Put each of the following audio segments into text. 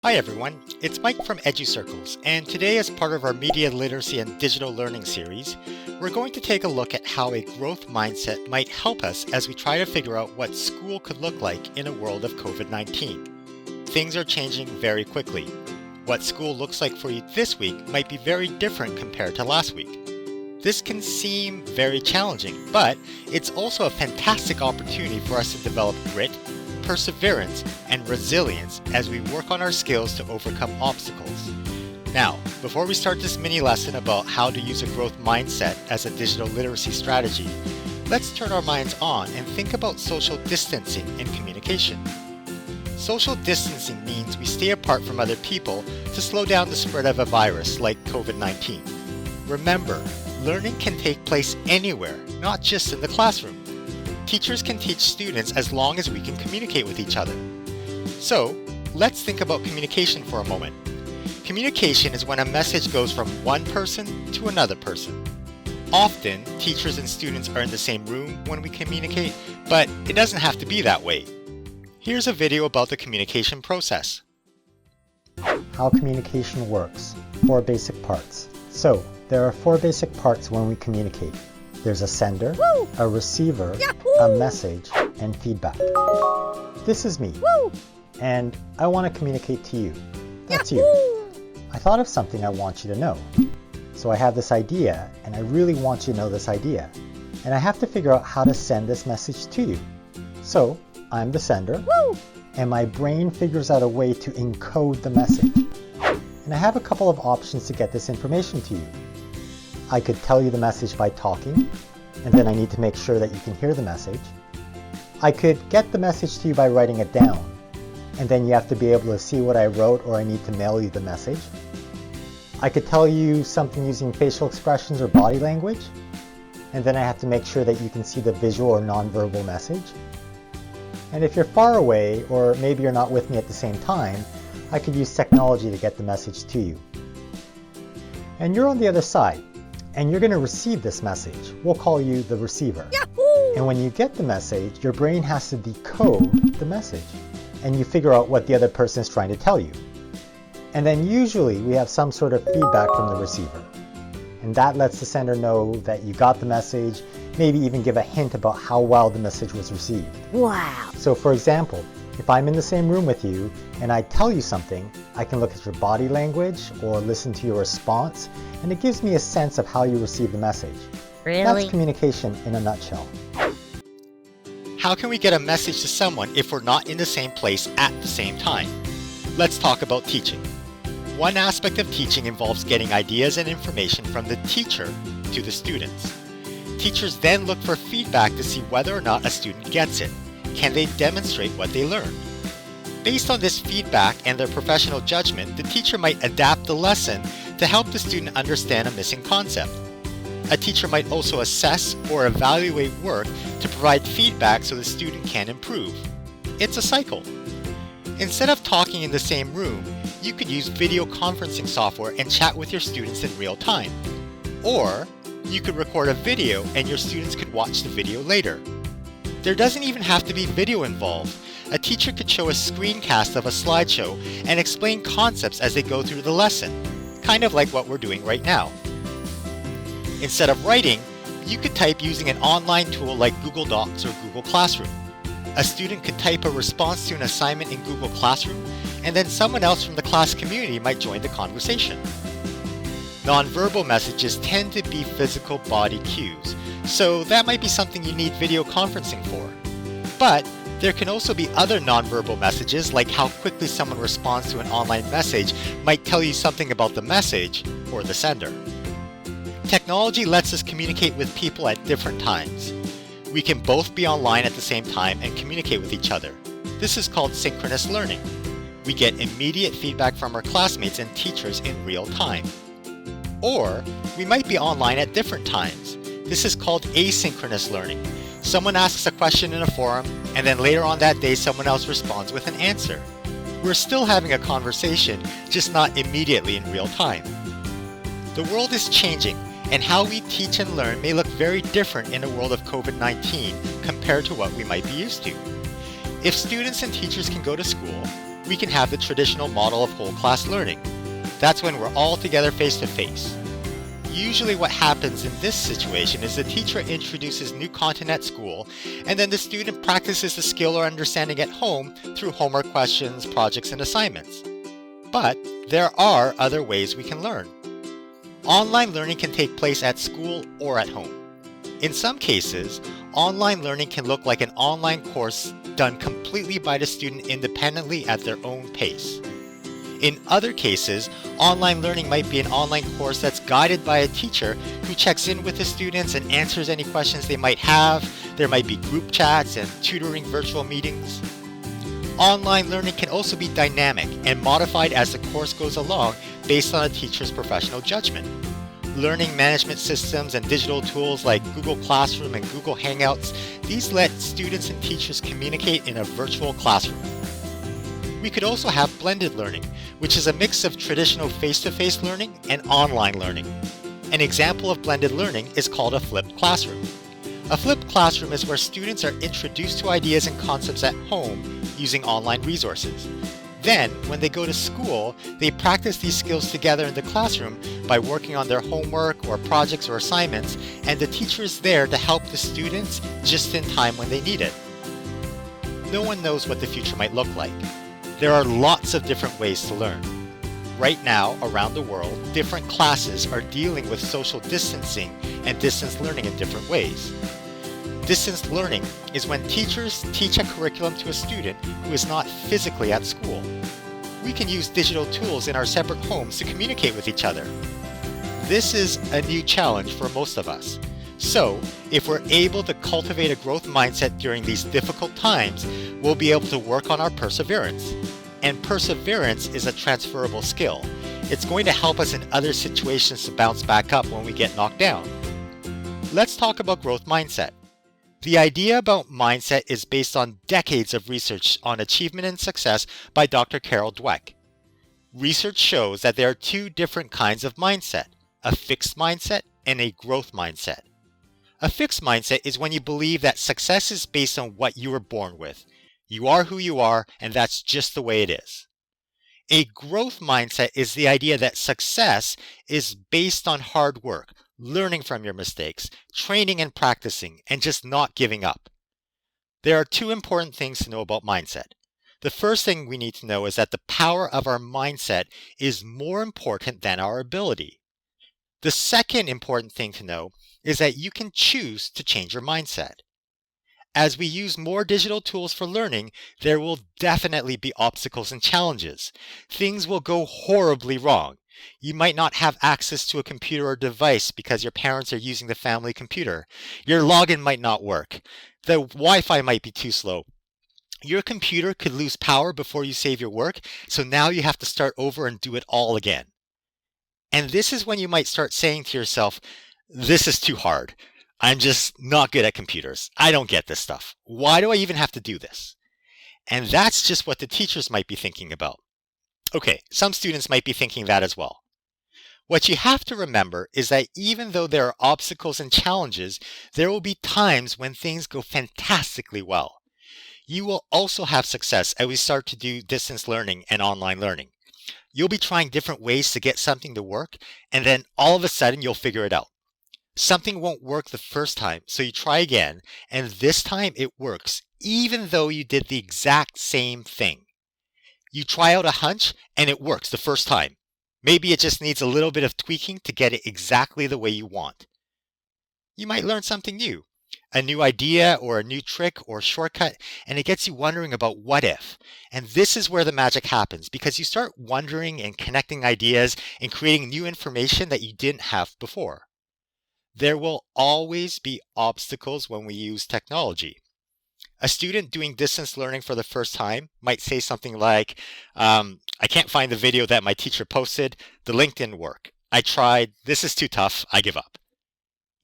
Hi everyone, it's Mike from EduCircles, and today as part of our Media Literacy and Digital Learning series, we're going to take a look at how a growth mindset might help us as we try to figure out what school could look like in a world of COVID-19. Things are changing very quickly. What school looks like for you this week might be very different compared to last week. This can seem very challenging, but it's also a fantastic opportunity for us to develop grit, perseverance, and resilience as we work on our skills to overcome obstacles. Now, before we start this mini lesson about how to use a growth mindset as a digital literacy strategy, let's turn our minds on and think about social distancing in communication. Social distancing means we stay apart from other people to slow down the spread of a virus like COVID-19. Remember, learning can take place anywhere, not just in the classroom. Teachers can teach students as long as we can communicate with each other. So, let's think about communication for a moment. Communication is when a message goes from one person to another person. Often, teachers and students are in the same room when we communicate, but it doesn't have to be that way. Here's a video about the communication process. How communication works. 4 basic parts. So, there are 4 basic parts when we communicate. There's a sender, a receiver, a message, and feedback. This is me, and I want to communicate to you. That's you. I thought of something I want you to know. So I have this idea, and I really want you to know this idea. And I have to figure out how to send this message to you. So I'm the sender, and my brain figures out a way to encode the message. And I have a couple of options to get this information to you. I could tell you the message by talking, and then I need to make sure that you can hear the message. I could get the message to you by writing it down, and then you have to be able to see what I wrote or I need to mail you the message. I could tell you something using facial expressions or body language, and then I have to make sure that you can see the visual or nonverbal message. And if you're far away, or maybe you're not with me at the same time, I could use technology to get the message to you. And you're on the other side. And you're going to receive this message. We'll call you the receiver. Yahoo! And when you get the message, your brain has to decode the message. And you figure out what the other person is trying to tell you. And then usually we have some sort of feedback from the receiver. And that lets the sender know that you got the message, maybe even give a hint about how well the message was received. Wow! So for example, if I'm in the same room with you and I tell you something, I can look at your body language or listen to your response, and it gives me a sense of how you receive the message. Really? That's communication in a nutshell. How can we get a message to someone if we're not in the same place at the same time? Let's talk about teaching. One aspect of teaching involves getting ideas and information from the teacher to the students. Teachers then look for feedback to see whether or not a student gets it. Can they demonstrate what they learned? Based on this feedback and their professional judgment, the teacher might adapt the lesson to help the student understand a missing concept. A teacher might also assess or evaluate work to provide feedback so the student can improve. It's a cycle. Instead of talking in the same room, you could use video conferencing software and chat with your students in real time. Or you could record a video and your students could watch the video later. There doesn't even have to be video involved. A teacher could show a screencast of a slideshow and explain concepts as they go through the lesson, kind of like what we're doing right now. Instead of writing, you could type using an online tool like Google Docs or Google Classroom. A student could type a response to an assignment in Google Classroom, and then someone else from the class community might join the conversation. Nonverbal messages tend to be physical body cues, so that might be something you need video conferencing for. But there can also be other nonverbal messages, like how quickly someone responds to an online message might tell you something about the message or the sender. Technology lets us communicate with people at different times. We can both be online at the same time and communicate with each other. This is called synchronous learning. We get immediate feedback from our classmates and teachers in real time. Or we might be online at different times. This is called asynchronous learning. Someone asks a question in a forum, and then later on that day someone else responds with an answer. We're still having a conversation, just not immediately in real time. The world is changing, and how we teach and learn may look very different in a world of COVID-19 compared to what we might be used to. If students and teachers can go to school, we can have the traditional model of whole class learning. That's when we're all together face to face. Usually what happens in this situation is the teacher introduces new content at school, and then the student practices the skill or understanding at home through homework questions, projects, and assignments. But there are other ways we can learn. Online learning can take place at school or at home. In some cases, online learning can look like an online course done completely by the student independently at their own pace. In other cases, online learning might be an online course that's guided by a teacher who checks in with the students and answers any questions they might have. There might be group chats and tutoring virtual meetings. Online learning can also be dynamic and modified as the course goes along based on a teacher's professional judgment. Learning management systems and digital tools like Google Classroom and Google Hangouts, these let students and teachers communicate in a virtual classroom. We could also have blended learning, which is a mix of traditional face-to-face learning and online learning. An example of blended learning is called a flipped classroom. A flipped classroom is where students are introduced to ideas and concepts at home using online resources. Then, when they go to school, they practice these skills together in the classroom by working on their homework or projects or assignments, and the teacher is there to help the students just in time when they need it. No one knows what the future might look like. There are lots of different ways to learn. Right now, around the world, different classes are dealing with social distancing and distance learning in different ways. Distance learning is when teachers teach a curriculum to a student who is not physically at school. We can use digital tools in our separate homes to communicate with each other. This is a new challenge for most of us. So, if we're able to cultivate a growth mindset during these difficult times, we'll be able to work on our perseverance. And perseverance is a transferable skill. It's going to help us in other situations to bounce back up when we get knocked down. Let's talk about growth mindset. The idea about mindset is based on decades of research on achievement and success by Dr. Carol Dweck. Research shows that there are two different kinds of mindset, a fixed mindset and a growth mindset. A fixed mindset is when you believe that success is based on what you were born with. You are who you are, and that's just the way it is. A growth mindset is the idea that success is based on hard work, learning from your mistakes, training and practicing, and just not giving up. There are two important things to know about mindset. The first thing we need to know is that the power of our mindset is more important than our ability. The second important thing to know is that you can choose to change your mindset. As we use more digital tools for learning, there will definitely be obstacles and challenges. Things will go horribly wrong. You might not have access to a computer or device because your parents are using the family computer. Your login might not work. The Wi-Fi might be too slow. Your computer could lose power before you save your work, so now you have to start over and do it all again. And this is when you might start saying to yourself, this is too hard. I'm just not good at computers. I don't get this stuff. Why do I even have to do this? And that's just what the teachers might be thinking about. Okay, some students might be thinking that as well. What you have to remember is that even though there are obstacles and challenges, there will be times when things go fantastically well. You will also have success as we start to do distance learning and online learning. You'll be trying different ways to get something to work, and then all of a sudden you'll figure it out. Something won't work the first time, so you try again, and this time it works, even though you did the exact same thing. You try out a hunch, and it works the first time. Maybe it just needs a little bit of tweaking to get it exactly the way you want. You might learn something new, a new idea or a new trick or shortcut, and it gets you wondering about what if. And this is where the magic happens, because you start wondering and connecting ideas and creating new information that you didn't have before. There will always be obstacles when we use technology. A student doing distance learning for the first time might say something like, I can't find the video that my teacher posted. The link didn't work. I tried. This is too tough. I give up.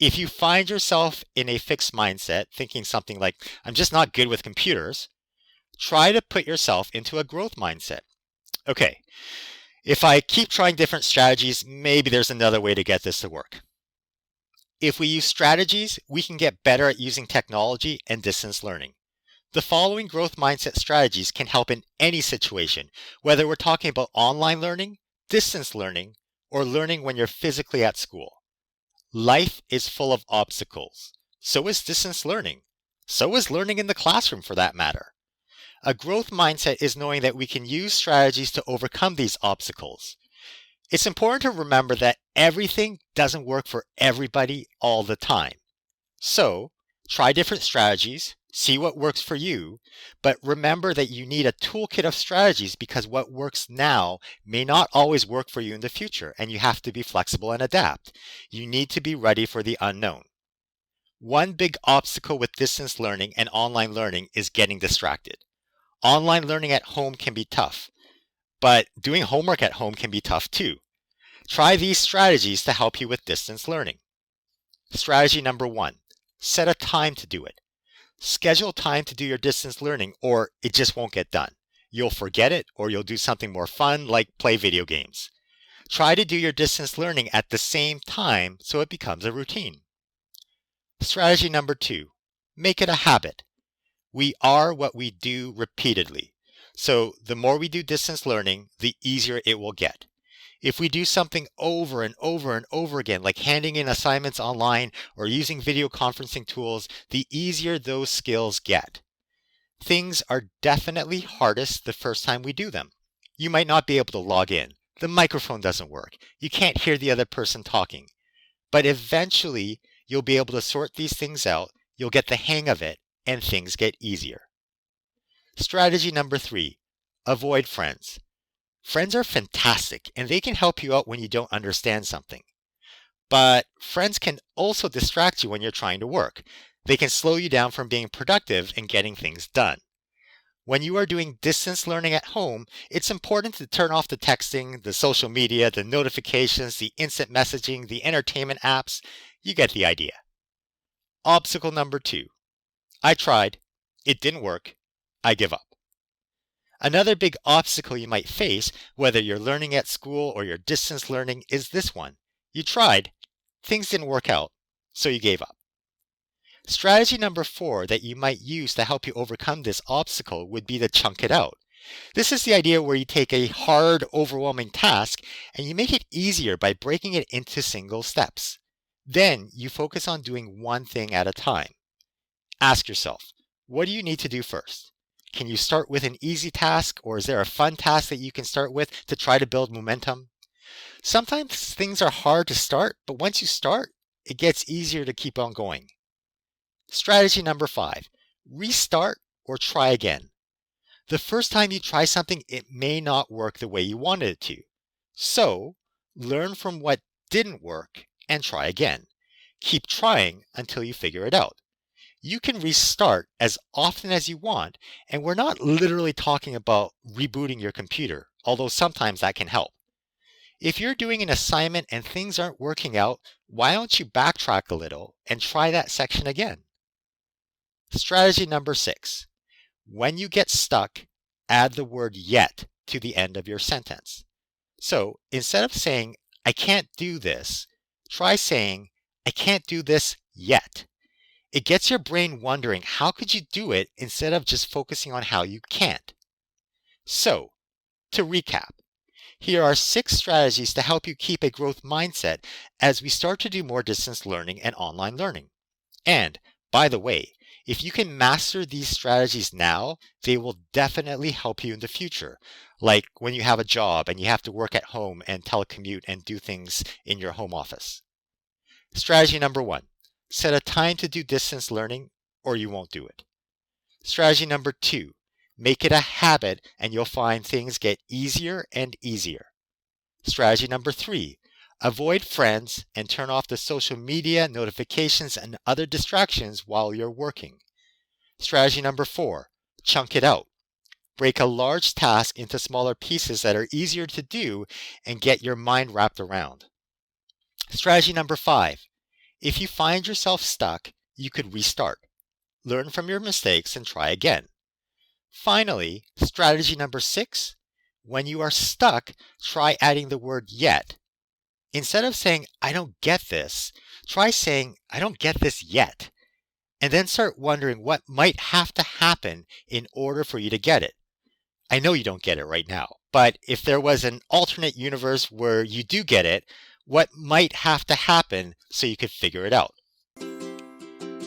If you find yourself in a fixed mindset, thinking something like, I'm just not good with computers, try to put yourself into a growth mindset. Okay, if I keep trying different strategies, maybe there's another way to get this to work. If we use strategies, we can get better at using technology and distance learning. The following growth mindset strategies can help in any situation, whether we're talking about online learning, distance learning, or learning when you're physically at school. Life is full of obstacles. So is distance learning. So is learning in the classroom for that matter. A growth mindset is knowing that we can use strategies to overcome these obstacles. It's important to remember that everything doesn't work for everybody all the time. So, try different strategies, see what works for you, but remember that you need a toolkit of strategies because what works now may not always work for you in the future, and you have to be flexible and adapt. You need to be ready for the unknown. One big obstacle with distance learning and online learning is getting distracted. Online learning at home can be tough, but doing homework at home can be tough too. Try these strategies to help you with distance learning. Strategy number 1, set a time to do it. Schedule time to do your distance learning or it just won't get done. You'll forget it or you'll do something more fun like play video games. Try to do your distance learning at the same time so it becomes a routine. Strategy number 2, make it a habit. We are what we do repeatedly. So the more we do distance learning, the easier it will get. If we do something over and over and over again, like handing in assignments online or using video conferencing tools, the easier those skills get. Things are definitely hardest the first time we do them. You might not be able to log in. The microphone doesn't work. You can't hear the other person talking. But eventually, you'll be able to sort these things out, you'll get the hang of it, and things get easier. Strategy number 3, avoid friends. Friends are fantastic and they can help you out when you don't understand something. But friends can also distract you when you're trying to work. They can slow you down from being productive and getting things done. When you are doing distance learning at home, it's important to turn off the texting, the social media, the notifications, the instant messaging, the entertainment apps. You get the idea. Obstacle number 2. I tried. It didn't work. I give up. Another big obstacle you might face, whether you're learning at school or you're distance learning, is this one. You tried. Things didn't work out, so you gave up. Strategy number 4 that you might use to help you overcome this obstacle would be to chunk it out. This is the idea where you take a hard, overwhelming task and you make it easier by breaking it into single steps. Then you focus on doing one thing at a time. Ask yourself, what do you need to do first? Can you start with an easy task, or is there a fun task that you can start with to try to build momentum? Sometimes things are hard to start, but once you start, it gets easier to keep on going. Strategy number 5, restart or try again. The first time you try something, it may not work the way you wanted it to. So, learn from what didn't work and try again. Keep trying until you figure it out. You can restart as often as you want, and we're not literally talking about rebooting your computer, although sometimes that can help. If you're doing an assignment and things aren't working out, why don't you backtrack a little and try that section again? Strategy number 6. When you get stuck, add the word yet to the end of your sentence. So instead of saying, I can't do this, try saying, I can't do this yet. It gets your brain wondering, how could you do it instead of just focusing on how you can't? So, to recap, here are 6 strategies to help you keep a growth mindset as we start to do more distance learning and online learning. And, by the way, if you can master these strategies now, they will definitely help you in the future. Like when you have a job and you have to work at home and telecommute and do things in your home office. Strategy number 1. Set a time to do distance learning or you won't do it. Strategy number 2. Make it a habit and you'll find things get easier and easier. Strategy number 3. Avoid friends and turn off the social media, notifications, and other distractions while you're working. Strategy number 4. Chunk it out. Break a large task into smaller pieces that are easier to do and get your mind wrapped around. Strategy number 5. If you find yourself stuck, you could restart. Learn from your mistakes and try again. Finally, strategy number 6. When you are stuck, try adding the word yet. Instead of saying, I don't get this, try saying, I don't get this yet. and then start wondering what might have to happen in order for you to get it. I know you don't get it right now, but if there was an alternate universe where you do get it, what might have to happen so you could figure it out?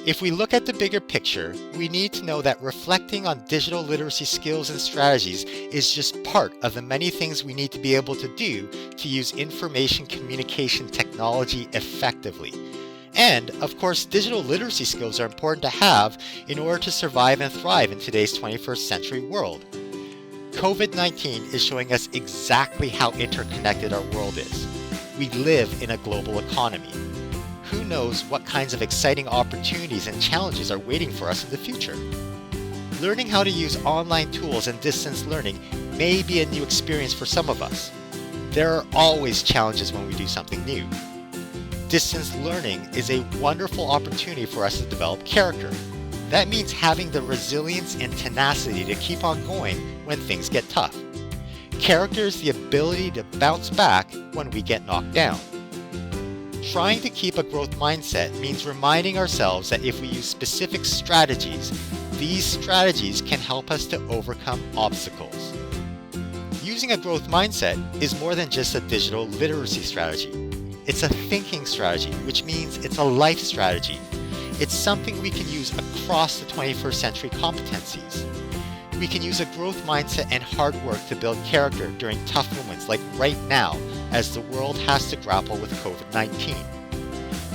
If we look at the bigger picture, we need to know that reflecting on digital literacy skills and strategies is just part of the many things we need to be able to do to use information communication technology effectively. And, of course, digital literacy skills are important to have in order to survive and thrive in today's 21st century world. COVID-19 is showing us exactly how interconnected our world is. We live in a global economy. Who knows what kinds of exciting opportunities and challenges are waiting for us in the future? Learning how to use online tools and distance learning may be a new experience for some of us. There are always challenges when we do something new. Distance learning is a wonderful opportunity for us to develop character. That means having the resilience and tenacity to keep on going when things get tough. Character is the ability to bounce back when we get knocked down. Trying to keep a growth mindset means reminding ourselves that if we use specific strategies, these strategies can help us to overcome obstacles. Using a growth mindset is more than just a digital literacy strategy. It's a thinking strategy, which means it's a life strategy. It's something we can use across the 21st century competencies. We can use a growth mindset and hard work to build character during tough moments like right now as the world has to grapple with COVID-19.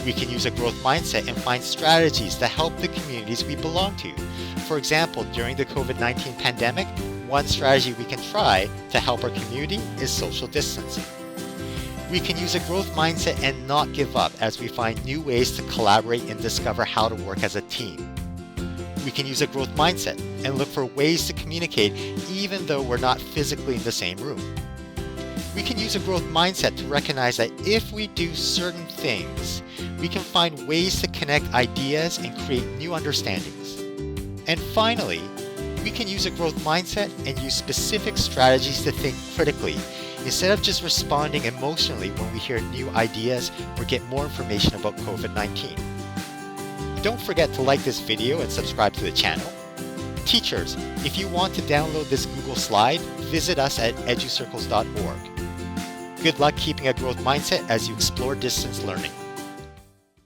We can use a growth mindset and find strategies to help the communities we belong to. For example, during the COVID-19 pandemic, one strategy we can try to help our community is social distancing. We can use a growth mindset and not give up as we find new ways to collaborate and discover how to work as a team. We can use a growth mindset and look for ways to communicate even though we're not physically in the same room. We can use a growth mindset to recognize that if we do certain things, we can find ways to connect ideas and create new understandings. And finally, we can use a growth mindset and use specific strategies to think critically instead of just responding emotionally when we hear new ideas or get more information about COVID-19. Don't forget to like this video and subscribe to the channel. Teachers, if you want to download this Google slide, visit us at educircles.org. Good luck keeping a growth mindset as you explore distance learning.